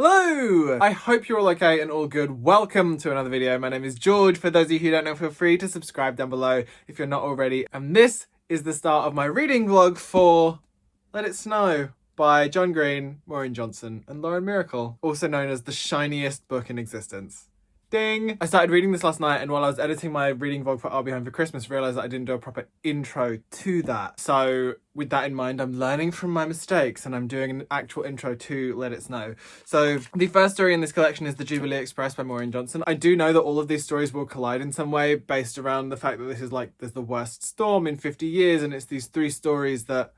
Hello! I hope you're all okay and all good. Welcome to another video. My name is George. For those of you who don't know, feel free to subscribe down below if you're not already. And this is the start of my reading vlog for Let It Snow by John Green, Maureen Johnson and Lauren Myracle, also known as the shiniest book in existence. Ding! I started reading this last night, and while I was editing my reading vlog for I'll Be Home for Christmas, realised that I didn't do a proper intro to that. So with that in mind, I'm learning from my mistakes and I'm doing an actual intro to Let It Snow. So the first story in this collection is The Jubilee Express by Maureen Johnson. I do know that all of these stories will collide in some way based around the fact that this is like, there's the worst storm in 50 years and it's these three stories that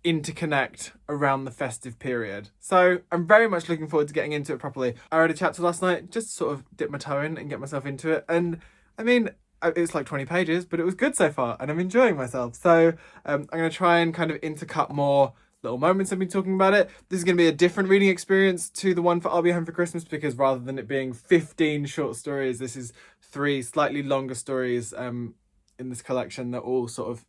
interconnect around the festive period. So I'm very much looking forward to getting into it properly. I read a chapter last night, just sort of dip my toe in and get myself into it. And I mean, it's like 20 pages, but it was good so far and I'm enjoying myself. So I'm going to try and kind of intercut more little moments of me talking about it. This is going to be a different reading experience to the one for I'll Be Home for Christmas, because rather than it being 15 short stories, this is 3 slightly longer stories in this collection that all sort of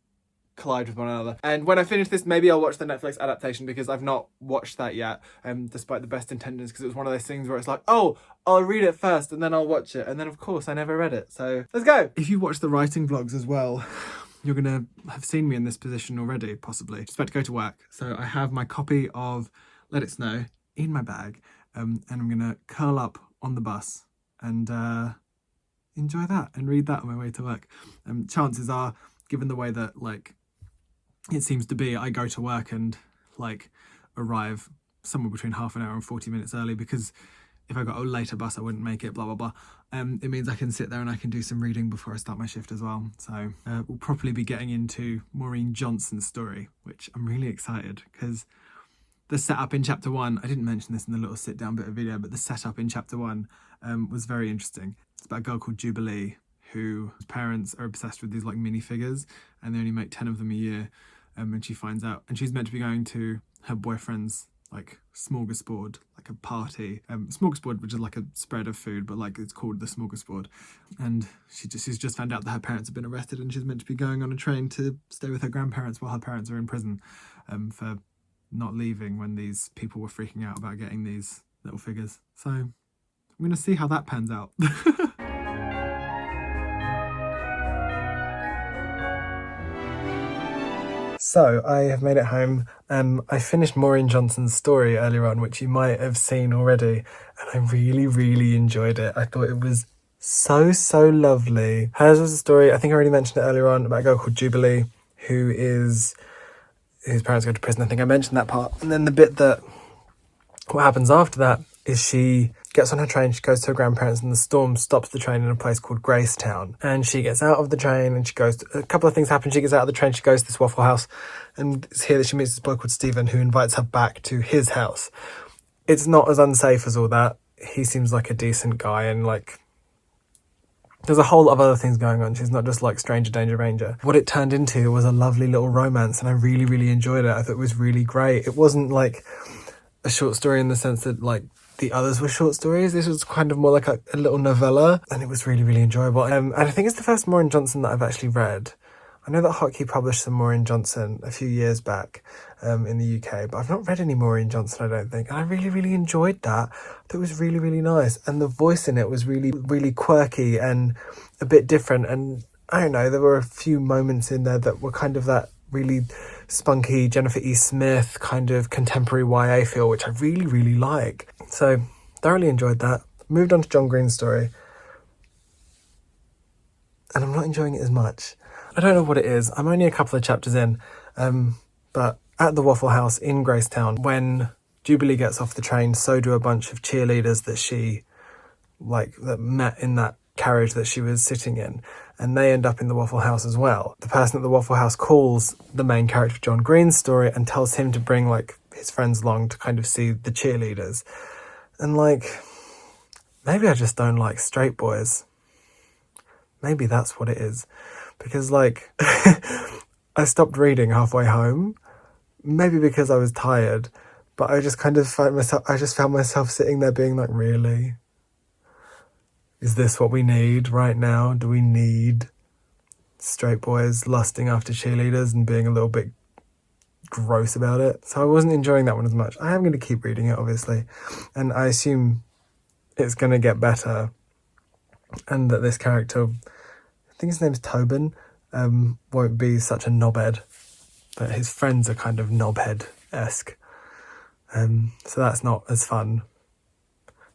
collide with one another. And when I finish this, maybe I'll watch the Netflix adaptation, because I've not watched that yet, despite the best intentions, because it was one of those things where it's like, oh, I'll read it first and then I'll watch it, and then of course I never read it. So let's go. If you watch the writing vlogs as well, you're gonna have seen me in this position already, possibly. Just about to go to work, so I have my copy of Let It Snow in my bag, and I'm gonna curl up on the bus and enjoy that and read that on my way to work. Chances are, given the way that like it seems to be, I go to work and like arrive somewhere between half an hour and 40 minutes early, because if I got a later bus I wouldn't make it, blah blah blah. It means I can sit there and I can do some reading before I start my shift as well. So we'll probably be getting into Maureen Johnson's story, which I'm really excited, because the setup in chapter 1, I didn't mention this in the little sit down bit of video, but the setup in chapter 1 was very interesting. It's about a girl called Jubilee, whose parents are obsessed with these like minifigures, and they only make 10 of them a year. And she finds out, and she's meant to be going to her boyfriend's like smorgasbord, like a party. Smorgasbord, which is like a spread of food, but like it's called the smorgasbord. And she's just found out that her parents have been arrested, and she's meant to be going on a train to stay with her grandparents while her parents are in prison for not leaving when these people were freaking out about getting these little figures. So I'm gonna see how that pans out. So I have made it home. I finished Maureen Johnson's story earlier on, which you might have seen already, and I really enjoyed it. I thought it was so lovely. Hers was a story, I think I already mentioned it earlier on, about a girl called Jubilee, whose parents go to prison. I think I mentioned that part. And then the bit that, what happens after that is she gets on her train, she goes to her grandparents, and the storm stops the train in a place called Gracetown. And she gets out of the train and she goes to, a couple of things happen. She gets out of the train, she goes to this Waffle House, and it's here that she meets this boy called Stephen, who invites her back to his house. It's not as unsafe as all that. He seems like a decent guy, and like there's a whole lot of other things going on. She's not just like stranger danger ranger. What it turned into was a lovely little romance, and I really enjoyed it. I thought it was really great. It wasn't like a short story in the sense that like the others were short stories. This was kind of more like a little novella, and it was really enjoyable. And I think it's the first Maureen Johnson that I've actually read. I know that Hotkey published some Maureen Johnson a few years back in the UK, but I've not read any Maureen Johnson, I don't think. And I really enjoyed that. I thought it was really nice. And the voice in it was really quirky and a bit different. And I don't know, there were a few moments in there that were kind of that really spunky Jennifer E. Smith kind of contemporary YA feel, which I really like. So thoroughly enjoyed that. Moved on to John Green's story, and I'm not enjoying it as much. I don't know what it is. I'm only a couple of chapters in, but at the Waffle House in Gracetown, when Jubilee gets off the train, so do a bunch of cheerleaders that met in that carriage that she was sitting in, and they end up in the Waffle House as well. The person at the Waffle House calls the main character of John Green's story and tells him to bring like his friends along to kind of see the cheerleaders. And like, maybe I just don't like straight boys. Maybe that's what it is. Because like, I stopped reading halfway home, maybe because I was tired, but I just kind of found myself sitting there being like, really? Is this what we need right now? Do we need straight boys lusting after cheerleaders and being a little bit gross about it. So I wasn't enjoying that one as much. I am going to keep reading it, obviously. And I assume it's going to get better. And that this character, I think his name's Tobin, won't be such a knobhead. But his friends are kind of knobhead-esque. So that's not as fun.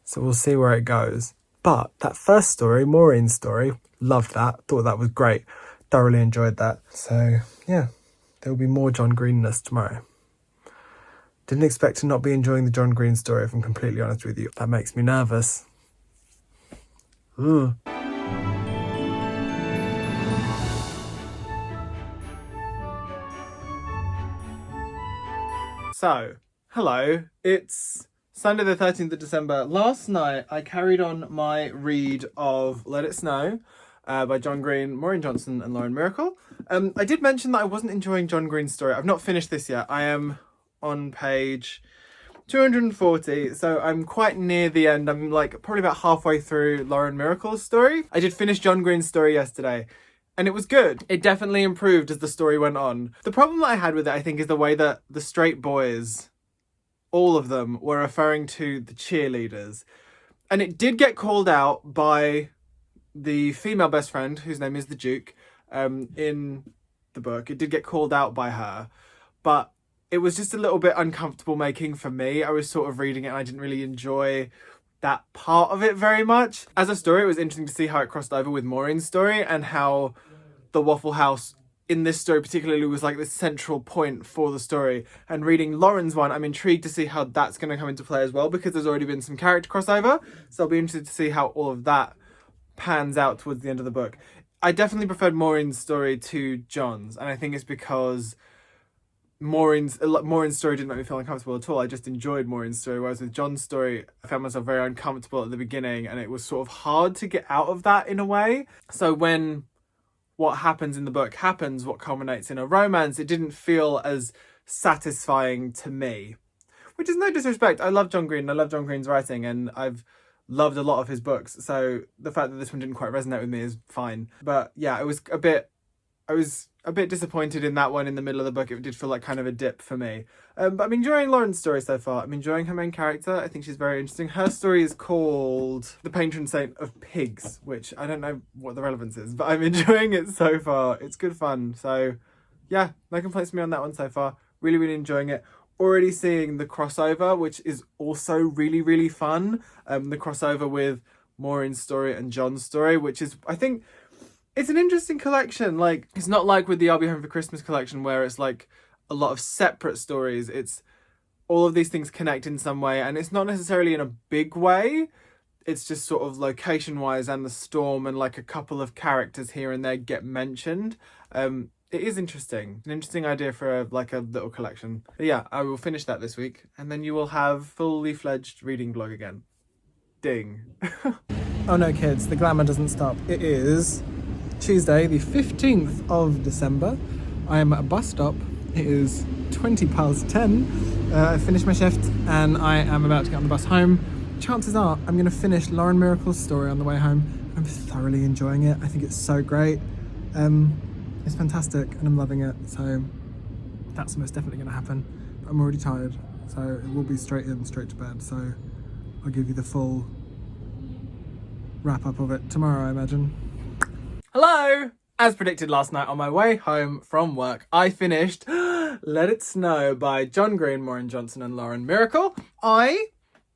So we'll see where it goes. But that first story, Maureen's story, loved that. Thought that was great. Thoroughly enjoyed that. So, yeah, there will be more John Greenness tomorrow. Didn't expect to not be enjoying the John Green story, if I'm completely honest with you. That makes me nervous. Ugh. So, hello. It's Sunday the 13th of December. Last night I carried on my read of Let It Snow by John Green, Maureen Johnson and Lauren Myracle. I did mention that I wasn't enjoying John Green's story. I've not finished this yet. I am on page 240, so I'm quite near the end. I'm like probably about halfway through Lauren Myracle's story. I did finish John Green's story yesterday. And it was good. It definitely improved as the story went on. The problem that I had with it, I think, is the way that the straight boys, all of them, were referring to the cheerleaders. And it did get called out by the female best friend, whose name is the Duke, in the book. It did get called out by her. But it was just a little bit uncomfortable making for me. I was sort of reading it and I didn't really enjoy that part of it very much. As a story, it was interesting to see how it crossed over with Maureen's story and how the Waffle House in this story particularly was like the central point for the story. And reading Lauren's one, I'm intrigued to see how that's going to come into play as well, because there's already been some character crossover. So I'll be interested to see how all of that pans out towards the end of the book. I definitely preferred Maureen's story to John's, and I think it's because Maureen's story didn't make me feel uncomfortable at all. I just enjoyed Maureen's story, whereas with John's story, I found myself very uncomfortable at the beginning, and it was sort of hard to get out of that in a way. So when what happens in the book happens, what culminates in a romance, it didn't feel as satisfying to me. Which is no disrespect. I love John Green. I love John Green's writing, and I've loved a lot of his books. So the fact that this one didn't quite resonate with me is fine. But yeah, I was a bit disappointed in that one in the middle of the book. It did feel like kind of a dip for me. But I'm enjoying Lauren's story so far. I'm enjoying her main character. I think she's very interesting. Her story is called The Patron Saint of Pigs, which I don't know what the relevance is, but I'm enjoying it so far. It's good fun. So yeah, no complaints from me on that one so far. Really, really enjoying it. Already seeing the crossover, which is also really, really fun. The crossover with Maureen's story and John's story, which is, I think, it's an interesting collection. Like, it's not like with the I'll Be Home for Christmas collection where it's like a lot of separate stories. It's all of these things connect in some way, and it's not necessarily in a big way. It's just sort of location-wise, and the storm and like a couple of characters here and there get mentioned. It is interesting. An interesting idea for a little collection. But yeah, I will finish that this week, and then you will have fully fledged reading vlog again. Ding. Oh no, kids, the glamour doesn't stop. It is Tuesday, the 15th of December. I am at a bus stop. It is 10:20. I finished my shift and I am about to get on the bus home. Chances are I'm going to finish Lauren Myracle's story on the way home. I'm thoroughly enjoying it. I think it's so great. It's fantastic and I'm loving it. So that's most definitely going to happen. But I'm already tired, so it will be straight to bed. So I'll give you the full wrap up of it tomorrow, I imagine. Hello! As predicted last night on my way home from work, I finished Let It Snow by John Green, Maureen Johnson and Lauren Myracle. I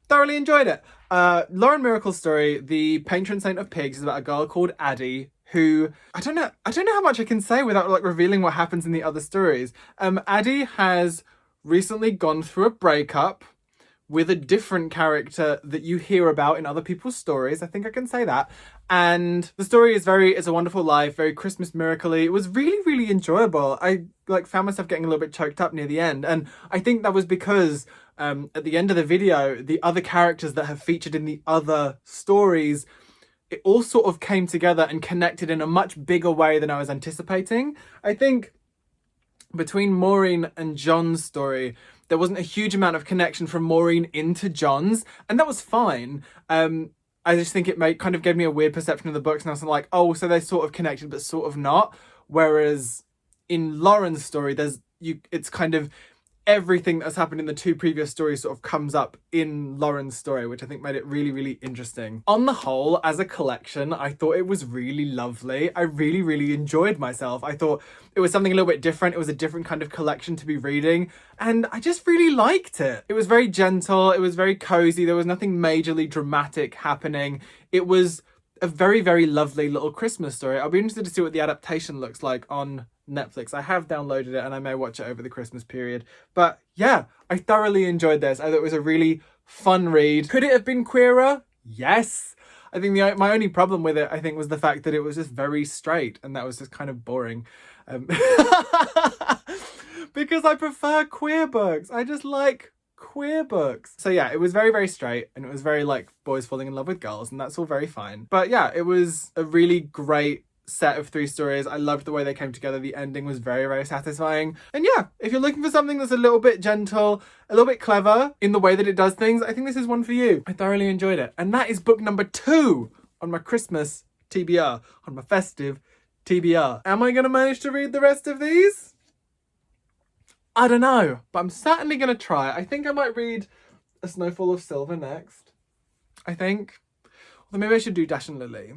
thoroughly enjoyed it. Lauren Myracle's story, The Patron Saint of Pigs, is about a girl called Addie who, I don't know how much I can say without like revealing what happens in the other stories. Addie has recently gone through a breakup with a different character that you hear about in other people's stories. I think I can say that. And the story is It's a Wonderful Life, very Christmas miracle-y. It was really, really enjoyable. I found myself getting a little bit choked up near the end. And I think that was because at the end of the video, the other characters that have featured in the other stories, it all sort of came together and connected in a much bigger way than I was anticipating. I think between Maureen and John's story, there wasn't a huge amount of connection from Maureen into John's, and that was fine. I just think it gave me a weird perception of the books, and I was like, oh, so they're sort of connected, but sort of not. Whereas in Lauren's story, it's kind of everything that's happened in the two previous stories sort of comes up in Lauren's story, which I think made it really, really interesting. On the whole, as a collection, I thought it was really lovely. I really, really enjoyed myself. I thought it was something a little bit different. It was a different kind of collection to be reading, and I just really liked it. It was very gentle. It was very cozy. There was nothing majorly dramatic happening. It was a very, very lovely little Christmas story. I'll be interested to see what the adaptation looks like on Netflix. I have downloaded it and I may watch it over the Christmas period. But yeah, I thoroughly enjoyed this. I thought it was a really fun read. Could it have been queerer? Yes. I think my only problem with it, I think, was the fact that it was just very straight, and that was just kind of boring. Because I prefer queer books. I just like queer books. So yeah, it was very, very straight, and it was very like boys falling in love with girls, and that's all very fine. But yeah, it was a really great set of 3 stories. I loved the way they came together. The ending was very, very satisfying. And yeah, if you're looking for something that's a little bit gentle, a little bit clever in the way that it does things, I think this is one for you. I thoroughly enjoyed it. And that is book number 2 on my Christmas TBR, on my festive TBR. Am I going to manage to read the rest of these? I don't know, but I'm certainly going to try. I think I might read A Snowfall of Silver next. I think. Or maybe I should do Dash and Lily.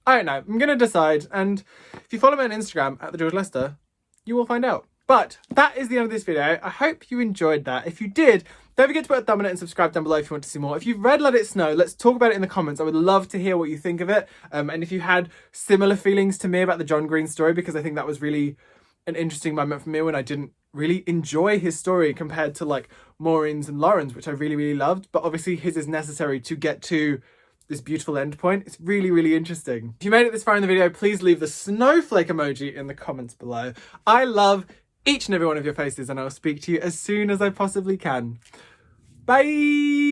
I don't know. I'm going to decide. And if you follow me on Instagram at the George Lester, you will find out. But that is the end of this video. I hope you enjoyed that. If you did, don't forget to put a thumb on it and subscribe down below if you want to see more. If you've read Let It Snow, let's talk about it in the comments. I would love to hear what you think of it. And if you had similar feelings to me about the John Green story, because I think that was really an interesting moment for me when I didn't really enjoy his story compared to like Maureen's and Lauren's, which I really, really loved. But obviously his is necessary to get to this beautiful end point. It's really, really interesting. If you made it this far in the video, please leave the snowflake emoji in the comments below. I love each and every one of your faces, and I'll speak to you as soon as I possibly can. Bye!